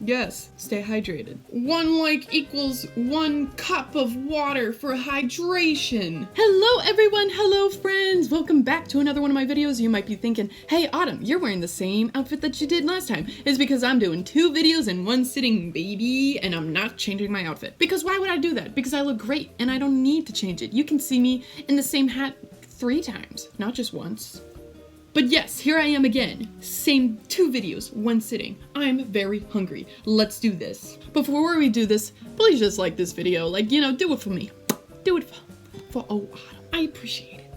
Yes, stay hydrated. 1 like equals 1 cup of water for hydration. Hello everyone, hello friends. Welcome back to another one of my videos. You might be thinking, hey Autumn, you're wearing the same outfit that you did last time. It's because I'm doing 2 videos in 1 sitting, baby, and I'm not changing my outfit. Because why would I do that? Because I look great and I don't need to change it. You can see me in the same hat 3 times, not just once. But yes, here I am again. Same 2 videos, 1 sitting. I'm very hungry. Let's do this. Before we do this, please just like this video. Like, you know, do it for me. Do it for Autumn. I appreciate it.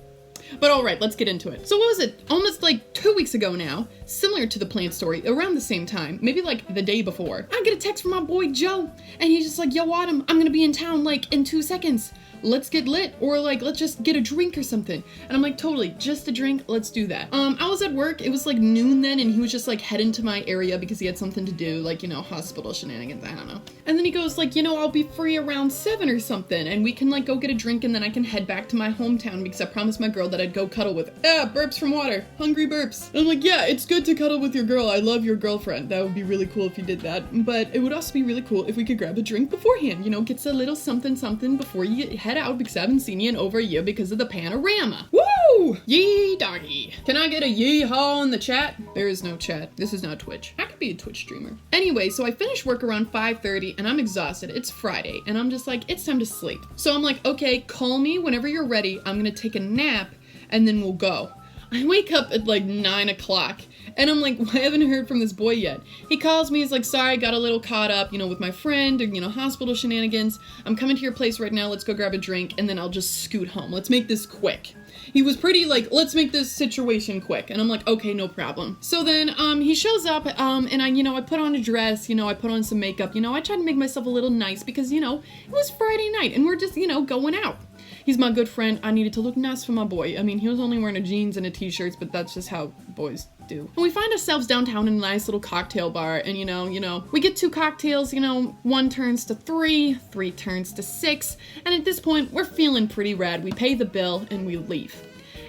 But alright, let's get into it. So what was it? Almost like 2 weeks ago now, similar to the plant story, around the same time, maybe like the day before, I get a text from my boy Joe, and he's just like, yo Autumn, I'm gonna be in town like in 2 seconds. Let's get lit, or like, let's just get a drink or something. And I'm like, totally, just a drink, let's do that. I was at work, it was like noon then, and he was just like heading to my area because he had something to do, like, you know, hospital shenanigans, I don't know. And then he goes like, you know, I'll be free around 7 or something, and we can like go get a drink and then I can head back to my hometown because I promised my girl that I'd go cuddle with, burps from water, hungry burps. And I'm like, yeah, it's good to cuddle with your girl, I love your girlfriend, that would be really cool if you did that, but it would also be really cool if we could grab a drink beforehand, you know, get a little something before you head out because I haven't seen you in over a year because of the panorama. Woo! Yee doggy. Can I get a yee-haw in the chat? There is no chat. This is not Twitch. I could be a Twitch streamer. Anyway, so I finished work around 5:30 and I'm exhausted. It's Friday and I'm just like, it's time to sleep. So I'm like, okay, call me whenever you're ready. I'm gonna take a nap and then we'll go. I wake up at like 9 o'clock and I'm like, I haven't heard from this boy yet. He calls me, he's like, sorry, I got a little caught up, you know, with my friend, or, you know, hospital shenanigans. I'm coming to your place right now, let's go grab a drink, and then I'll just scoot home. Let's make this quick. He was pretty like, let's make this situation quick. And I'm like, okay, no problem. So then, he shows up, and I put on a dress, you know, I put on some makeup, you know, I tried to make myself a little nice because, you know, it was Friday night and we're just, you know, going out. He's my good friend. I needed to look nice for my boy. I mean, he was only wearing a jeans and a t-shirt, but that's just how boys do. And we find ourselves downtown in a nice little cocktail bar, and you know, we get 2 cocktails, you know, 1 turns to 3, 3 turns to 6, and at this point, we're feeling pretty rad. We pay the bill, and we leave.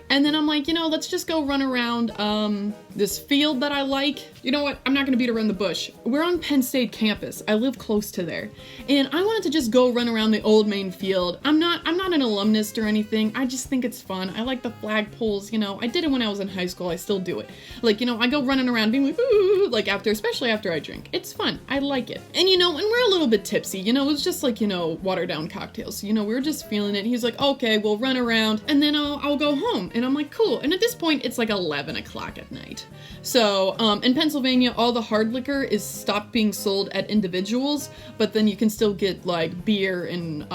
And then I'm like, you know, let's just go run around, this field that I like. You know what? I'm not gonna beat around the bush. We're on Penn State campus. I live close to there. And I wanted to just go run around the Old Main field. I'm not an alumnus or anything. I just think it's fun. I like the flagpoles, you know. I did it when I was in high school. I still do it. Like, you know, I go running around being like, ooh, like especially after I drink. It's fun. I like it. And you know, and we're a little bit tipsy, you know, it was just like, you know, watered down cocktails. You know, we were just feeling it. He's like, okay, we'll run around and then I'll go home. And I'm like, cool. And at this point, it's like 11 o'clock at night. So, in Pennsylvania, all the hard liquor is stopped being sold at individuals, but then you can still get like beer and,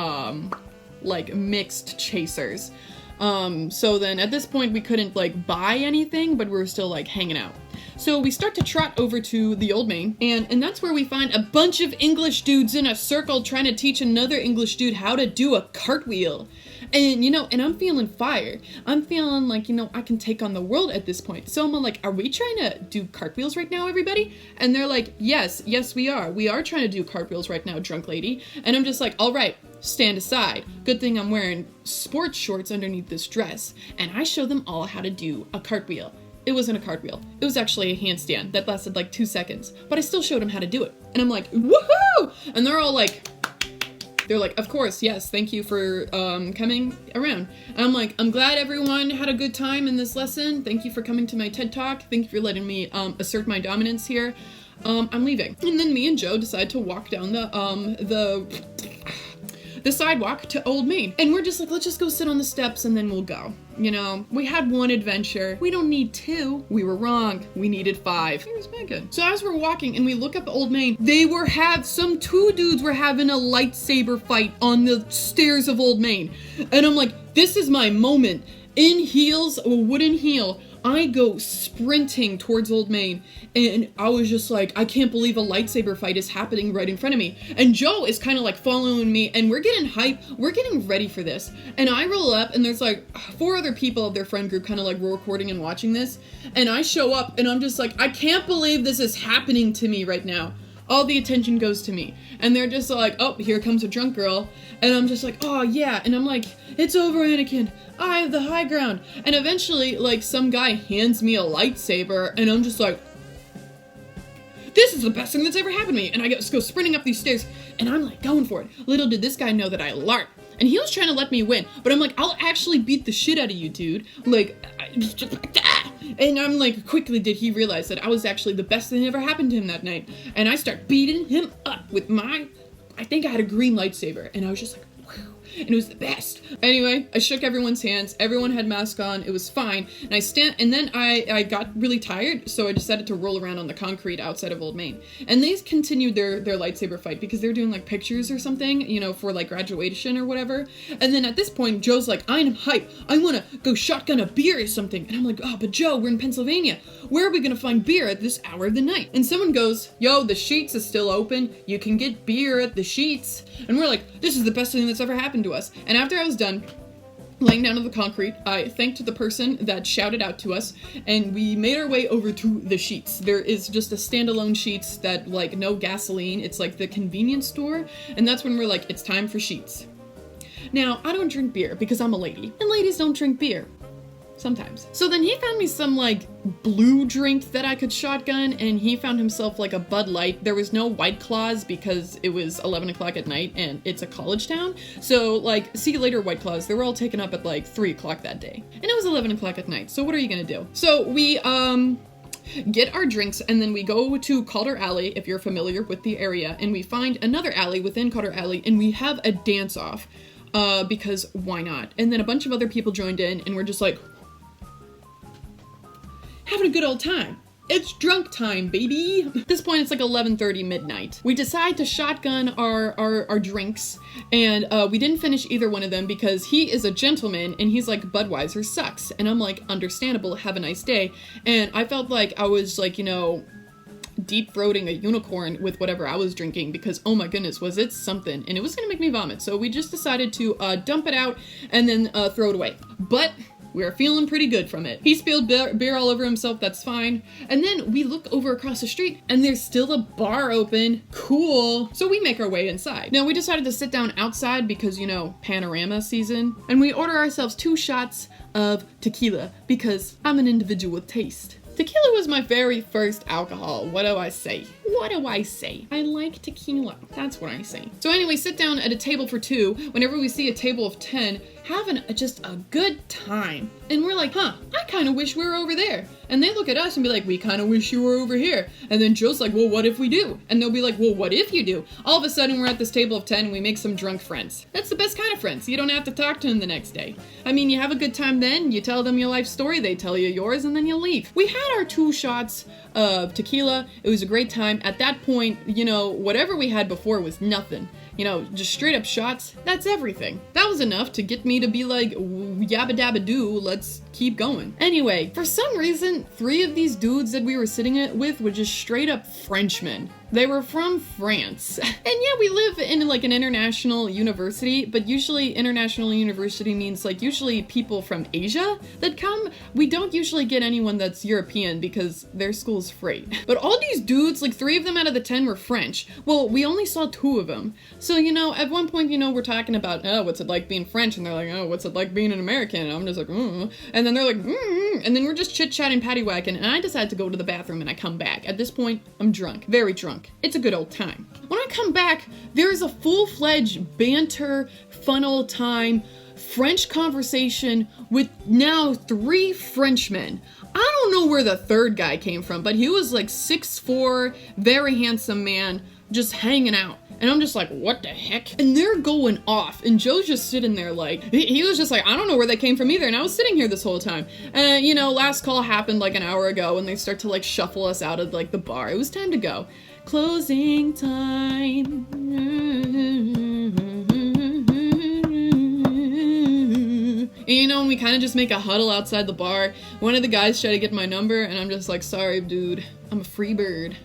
like mixed chasers. So then at this point, we couldn't like buy anything, but we were still like hanging out. So we start to trot over to the Old Main, and that's where we find a bunch of English dudes in a circle trying to teach another English dude how to do a cartwheel. And, you know, and I'm feeling fire. I'm feeling like, you know, I can take on the world at this point. So I'm like, are we trying to do cartwheels right now, everybody? And they're like, yes, we are. We are trying to do cartwheels right now, drunk lady. And I'm just like, all right, stand aside. Good thing I'm wearing sports shorts underneath this dress. And I show them all how to do a cartwheel. It wasn't a cartwheel. It was actually a handstand that lasted like 2 seconds. But I still showed them how to do it. And I'm like, woohoo! And they're all like, of course, yes, thank you for coming around. And I'm like, I'm glad everyone had a good time in this lesson. Thank you for coming to my TED Talk. Thank you for letting me assert my dominance here. I'm leaving. And then me and Joe decide to walk down the sidewalk to Old Main. And we're just like, let's just go sit on the steps and then we'll go. You know, we had 1 adventure. We don't need 2. We were wrong. We needed 5. Here's Megan. So as we're walking and we look up Old Main, some 2 dudes were having a lightsaber fight on the stairs of Old Main. And I'm like, this is my moment. In heels, a wooden heel, I go sprinting towards Old Main, and I was just like, I can't believe a lightsaber fight is happening right in front of me. And Joe is kind of like following me, and we're getting hype, we're getting ready for this. And I roll up, and there's like 4 other people of their friend group kind of like recording and watching this. And I show up, and I'm just like, I can't believe this is happening to me right now. All the attention goes to me. And they're just like, oh, here comes a drunk girl. And I'm just like, oh yeah. And I'm like, it's over, Anakin. I have the high ground. And eventually, like, some guy hands me a lightsaber, and I'm just like, this this is the best thing that's ever happened to me. And I go sprinting up these stairs, and I'm like going for it. Little did this guy know that I LARP. And he was trying to let me win, but I'm like, I'll actually beat the shit out of you, dude. Like, and I'm like, quickly did he realize that I was actually the best thing that ever happened to him that night. And I start beating him up with I think I had a green lightsaber, and I was just like, and it was the best. Anyway, I shook everyone's hands. Everyone had masks on. It was fine. And then I got really tired, so I decided to roll around on the concrete outside of Old Main. And they continued their lightsaber fight because they're doing like pictures or something, you know, for like graduation or whatever. And then at this point, Joe's like, I'm hype. I want to go shotgun a beer or something. And I'm like, oh, but Joe, we're in Pennsylvania. Where are we going to find beer at this hour of the night? And someone goes, yo, the Sheetz is still open. You can get beer at the Sheetz. And we're like, this is the best thing that's ever happened to us. And after I was done laying down on the concrete, I thanked the person that shouted out to us, and we made our way over to the Sheetz. There is just a standalone Sheetz that, like, no gasoline. It's like the convenience store, and that's when we're like, it's time for Sheetz. Now, I don't drink beer because I'm a lady, and ladies don't drink beer. Sometimes. So then he found me some like blue drink that I could shotgun, and he found himself like a Bud Light. There was no White Claws because it was 11 o'clock at night and it's a college town. So like, see you later White Claws. They were all taken up at like 3 o'clock that day. And it was 11 o'clock at night. So what are you gonna do? So we, get our drinks, and then we go to Calder Alley, if you're familiar with the area, and we find another alley within Calder Alley, and we have a dance-off, because why not? And then a bunch of other people joined in, and we're just like, having a good old time. It's drunk time, baby. At this point, it's like 11:30 midnight. We decide to shotgun our drinks, and we didn't finish either one of them because he is a gentleman, and he's like, Budweiser sucks. And I'm like, understandable, have a nice day. And I felt like I was like, you know, deep-throating a unicorn with whatever I was drinking because, oh my goodness, was it something. And it was gonna make me vomit. So we just decided to dump it out and then throw it away. But we were feeling pretty good from it. He spilled beer all over himself, that's fine. And then we look over across the street and there's still a bar open. Cool. So we make our way inside. Now we decided to sit down outside because, you know, panorama season. And we order ourselves 2 shots of tequila because I'm an individual with taste. Tequila was my very first alcohol. What do I say? What do I say? I like tequila. That's what I say. So anyway, sit down at a table for 2. Whenever we see a table of 10, having just a good time. And we're like, huh, I kind of wish we were over there. And they look at us and be like, we kind of wish you were over here. And then Joe's like, well, what if we do? And they'll be like, well, what if you do? All of a sudden, we're at this table of 10 and we make some drunk friends. That's the best kind of friends. You don't have to talk to them the next day. I mean, you have a good time then, you tell them your life story, they tell you yours, and then you leave. We had our 2 shots of tequila. It was a great time. At that point, you know, whatever we had before was nothing. You know, just straight up shots, that's everything. That was enough to get me to be like, yabba dabba doo, let's keep going. Anyway, for some reason, 3 of these dudes that we were sitting with were just straight up Frenchmen. They were from France. And yeah, we live in like an international university, but usually international university means like usually people from Asia that come. We don't usually get anyone that's European because their school's free. But all these dudes, like 3 of them out of the 10 were French. Well, we only saw 2 of them. So, you know, at one point, you know, we're talking about, oh, what's it like being French? And they're like, oh, what's it like being an American? And I'm just like, And then they're like, And then we're just chit-chatting, patty-whacking, and I decide to go to the bathroom and I come back. At this point, I'm drunk. Very drunk. It's a good old time. When I come back, there's a full-fledged banter, fun old time, French conversation with now 3 Frenchmen. I don't know where the 3rd guy came from, but he was like 6'4", very handsome man, just hanging out. And I'm just like, what the heck? And they're going off. And Joe's just sitting there like, he was just like, I don't know where they came from either. And I was sitting here this whole time. And, you know, last call happened like an hour ago and they start to like shuffle us out of like the bar. It was time to go. Closing time. And, you know, and we kind of just make a huddle outside the bar. One of the guys tried to get my number and I'm just like, sorry, dude, I'm a free bird.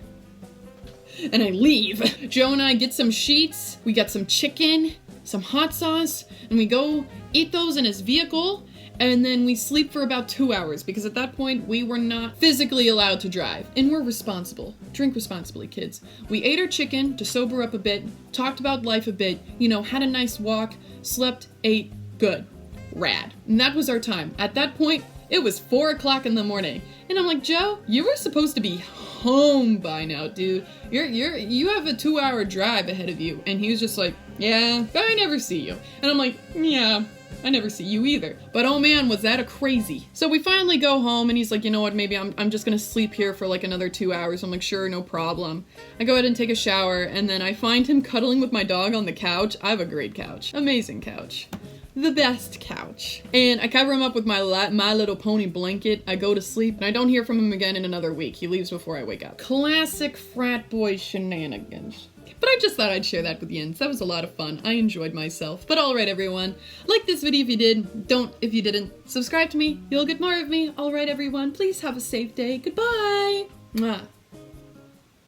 And I leave. Joe and I get some sheets, we got some chicken, some hot sauce, and we go eat those in his vehicle, and then we sleep for about 2 hours, because at that point, we were not physically allowed to drive. And we're responsible. Drink responsibly, kids. We ate our chicken to sober up a bit, talked about life a bit, you know, had a nice walk, slept, ate, good. Rad. And that was our time. At that point, It was 4 o'clock in the morning. And I'm like, Joe, you were supposed to be home by now, dude. You have a 2-hour drive ahead of you. And he was just like, yeah, but I never see you. And I'm like, yeah, I never see you either. But oh man, was that a crazy. So we finally go home and he's like, you know what, maybe I'm just gonna sleep here for like another 2 hours. I'm like, sure, no problem. I go ahead and take a shower and then I find him cuddling with my dog on the couch. I have a great couch. Amazing couch. The best couch. And I cover him up with my Little Pony blanket. I go to sleep and I don't hear from him again in another week. He leaves before I wake up. Classic frat boy shenanigans. But I just thought I'd share that with you, and that was a lot of fun. I enjoyed myself. But alright everyone, like this video if you did, don't if you didn't. Subscribe to me, you'll get more of me. Alright everyone, please have a safe day. Goodbye! Mwah.